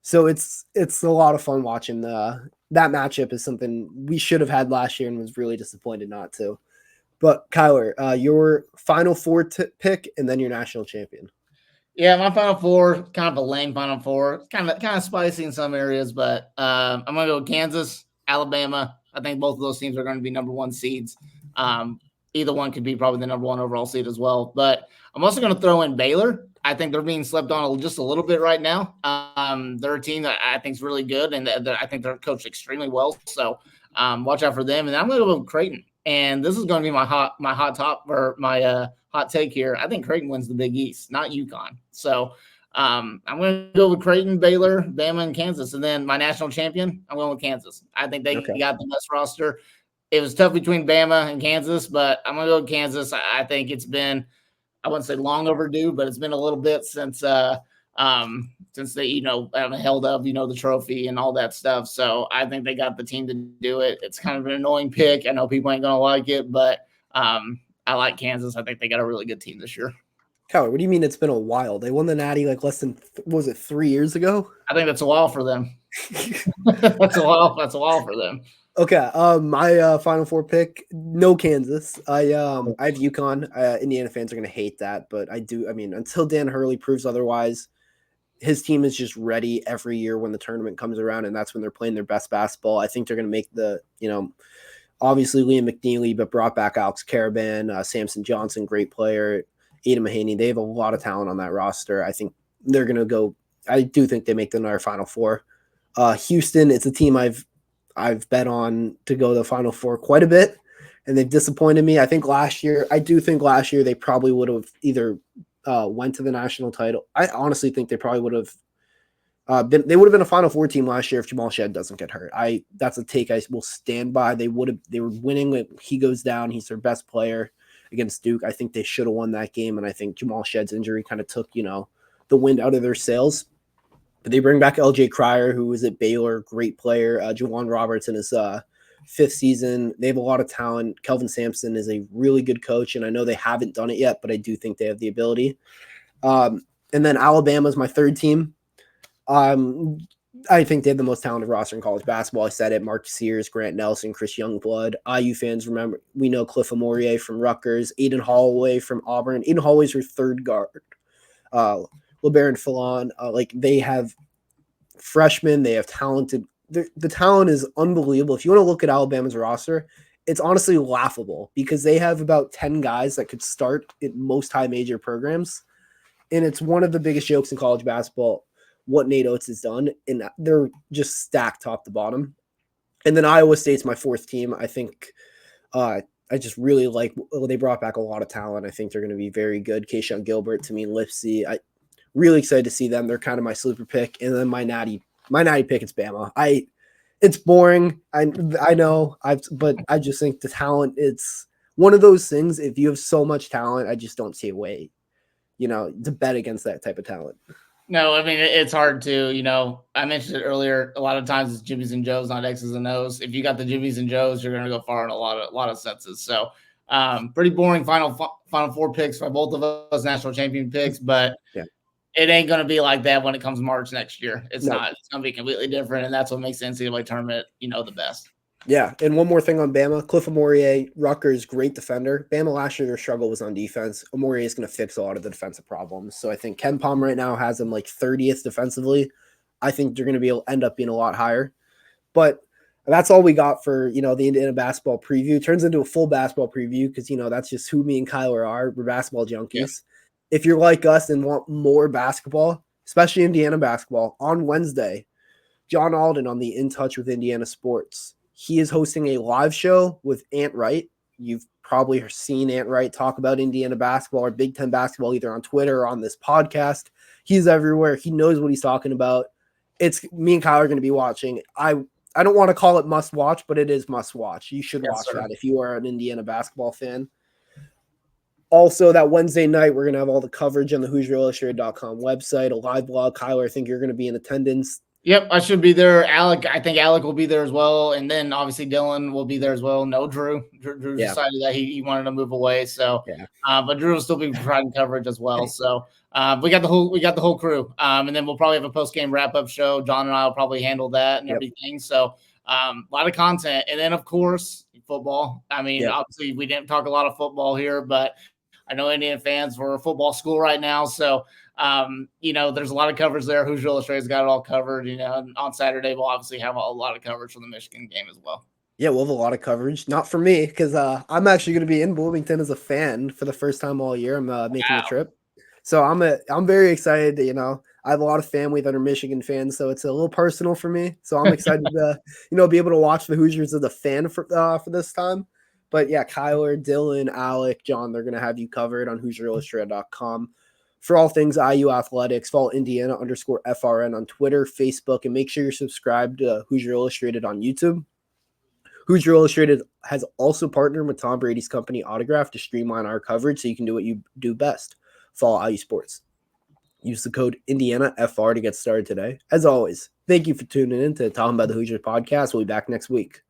So it's a lot of fun watching that matchup. Is something we should have had last year and was really disappointed not to. But Kyler, your Final Four pick and then your national champion. Yeah, my Final Four, kind of a lame Final Four. Kind of spicy in some areas, but I'm going to go with Kansas, Alabama. I think both of those teams are going to be number one seeds. Either one could be probably the number one overall seed as well. But I'm also going to throw in Baylor. I think they're being slept on just a little bit right now. They're a team that I think is really good, and I think they're coached extremely well. So watch out for them. And I'm going to go with Creighton. And this is going to be my hot take here. I think Creighton wins the Big East, not UConn. So I'm going to go with Creighton, Baylor, Bama, and Kansas. And then my national champion, I'm going with Kansas. I think they got the best roster. It was tough between Bama and Kansas, but I'm going to go with Kansas. I think it's been, I wouldn't say long overdue, but it's been a little bit since they, haven't held up, the trophy and all that stuff. So I think they got the team to do it. It's kind of an annoying pick. I know people ain't going to like it, but I like Kansas. I think they got a really good team this year. Kyler, what do you mean it's been a while? They won the Natty less than, was it 3 years ago? I think that's a while for them. That's a while for them. Okay, my Final Four pick, no Kansas. I have UConn. Indiana fans are going to hate that, but until Dan Hurley proves otherwise, his team is just ready every year when the tournament comes around, and that's when they're playing their best basketball. I think they're going to make obviously Liam McNeely, but brought back Alex Caravan, Samson Johnson, great player, Ada Mahaney. They have a lot of talent on that roster. I think they're going to go. I do think they make the Final Four. Houston, it's a team I've bet on to go to the Final Four quite a bit, and they've disappointed me. I do think last year they probably would have either went to the national title. I honestly think they probably would have they would have been a Final Four team last year if Jamal Shed doesn't get hurt. That's a take I will stand by. They were winning when he goes down. He's their best player against Duke. I think they should have won that game, and I think Jamal Shed's injury kind of took, the wind out of their sails. But they bring back LJ Cryer, who was at Baylor, great player. Juwan Roberts in his fifth season. They have a lot of talent. Kelvin Sampson is a really good coach, and I know they haven't done it yet, but I do think they have the ability. And then Alabama's my third team. I think they have the most talented roster in college basketball. I said it. Mark Sears, Grant Nelson, Chris Youngblood. IU fans remember, we know Cliff Amourier from Rutgers, Aiden Holloway from Auburn. Aiden Holloway's your third guard. LeBaron Fallon. They have freshmen. They have talented. The talent is unbelievable. If you want to look at Alabama's roster, it's honestly laughable because they have about 10 guys that could start at most high major programs. And it's one of the biggest jokes in college basketball, what Nate Oates has done, and they're just stacked top to bottom. And then Iowa State's my fourth team. I think I just really like, they brought back a lot of talent. I think they're going to be very good. Keyshawn Gilbert, Tameen Lipsey. I really excited to see them. They're kind of my sleeper pick. And then my natty pick is Bama. It's boring. I know, but I just think the talent, it's one of those things. If you have so much talent, I just don't see a way, to bet against that type of talent. No, I mean, it's hard to, I mentioned it earlier. A lot of times it's Jimmies and Joes, not X's and O's. If you got the Jimmies and Joes, you're going to go far in a lot of senses. So pretty boring Final Four picks by both of us, national champion picks, but yeah. It ain't going to be like that when it comes March next year. It's not. It's going to be completely different, and that's what makes the NCAA tournament, the best. Yeah, and one more thing on Bama. Cliff Amourier, Rutgers, great defender. Bama last year, their struggle was on defense. Amourier is going to fix a lot of the defensive problems. So I think Ken Palm right now has them 30th defensively. I think they're going to end up being a lot higher. But that's all we got for, the Indiana basketball preview. It turns into a full basketball preview because, that's just who me and Kyler are. We're basketball junkies. Yeah. If you're like us and want more basketball, especially Indiana basketball, on Wednesday, John Alden on the In Touch with Indiana Sports. He is hosting a live show with Ant Wright. You've probably seen Ant Wright talk about Indiana basketball or Big Ten basketball either on Twitter or on this podcast. He's everywhere. He knows what he's talking about. It's me and Kyle are going to be watching. I don't want to call it must watch, but it is must watch. You should watch that if you are an Indiana basketball fan. Also, that Wednesday night, we're going to have all the coverage on the HoosierIllustrated.com website, a live blog. Kyler, I think you're going to be in attendance. Yep, I should be there. I think Alec will be there as well. And then obviously Dylan will be there as well. No, Drew. Drew decided that he wanted to move away. So, but Drew will still be providing coverage as well. So we got the whole crew. And then we'll probably have a post-game wrap-up show. John and I will probably handle that and everything. So a lot of content. And then, of course, football. I mean, obviously we didn't talk a lot of football here, but I know Indian fans were a football school right now. So, there's a lot of coverage there. Hoosier Illustrated's got it all covered. And on Saturday, we'll obviously have a lot of coverage from the Michigan game as well. Yeah, we'll have a lot of coverage. Not for me, because I'm actually going to be in Bloomington as a fan for the first time all year. I'm making a trip. So I'm very excited. I have a lot of family that are Michigan fans, so it's a little personal for me. So I'm excited to, be able to watch the Hoosiers as a fan for this time. But yeah, Kyler, Dylan, Alec, John, they're going to have you covered on HoosierIllustrated.com. For all things IU athletics, follow Indiana_FRN on Twitter, Facebook, and make sure you're subscribed to Hoosier Illustrated on YouTube. Hoosier Illustrated has also partnered with Tom Brady's company Autograph to streamline our coverage so you can do what you do best. Follow IU Sports. Use the code INDIANAFR to get started today. As always, thank you for tuning in to Talkin Bout The Hoosiers podcast. We'll be back next week.